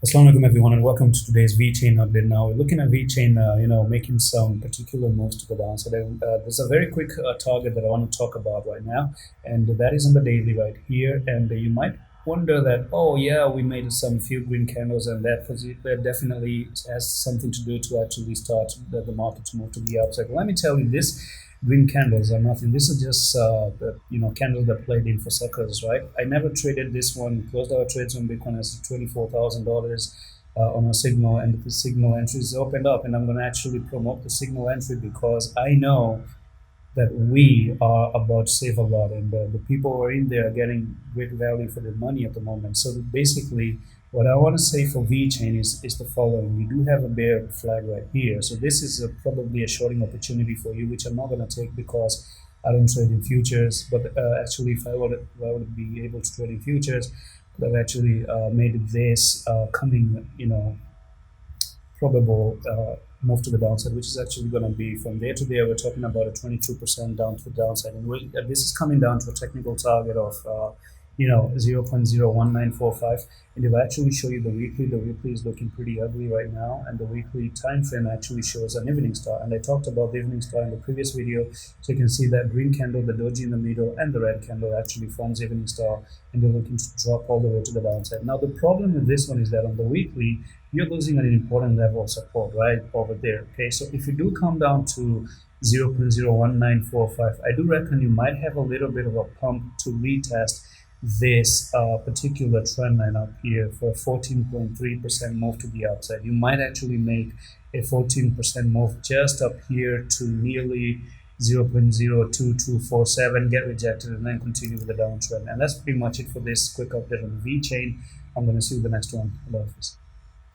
Assalamu alaikum everyone and welcome to today's Vechain update. Now we're looking at Vechain, making some particular moves to the downside. There's a very quick target that I want to talk about right now, and that is on the daily right here. And you might wonder that, oh yeah, we made some few green candles, and that definitely has something to do to actually start the market to move to the upside. Let me tell you, this green candles are nothing. This is just candle that played in for suckers, right? I never traded this one. Closed our trades on Bitcoin as $24,000 on a signal, and the signal entries opened up. And I'm going to actually promote the signal entry because I know that we are about to save a lot, and the people who are in there are getting great value for their money at the moment. So basically, what I want to say for VeChain is the following. We do have a bear flag right here. So this is probably a shorting opportunity for you, which I'm not going to take because I don't trade in futures. But actually, if I would be able to trade in futures, could have actually made this coming, probable move to the downside, which is actually going to be from there to there. We're talking about a 22% down to the downside, and this is coming down to a technical target of 0.01945. And if I actually show you the weekly is looking pretty ugly right now, and the weekly time frame actually shows an evening star. And I talked about the evening star in the previous video, so you can see that green candle, the doji in the middle, and the red candle actually forms evening star, and they're looking to drop all the way to the downside. Now the problem with this one is that on the weekly, you're losing an important level of support right over there. Okay, so if you do come down to 0.01945, I do reckon you might have a little bit of a pump to retest this particular trend line up here for a 14.3% move to the upside. You might actually make a 14% move just up here to nearly 0.02247, get rejected, and then continue with the downtrend. And that's pretty much it for this quick update on VeChain. I'm going to see you in the next one. Allah Hafiz.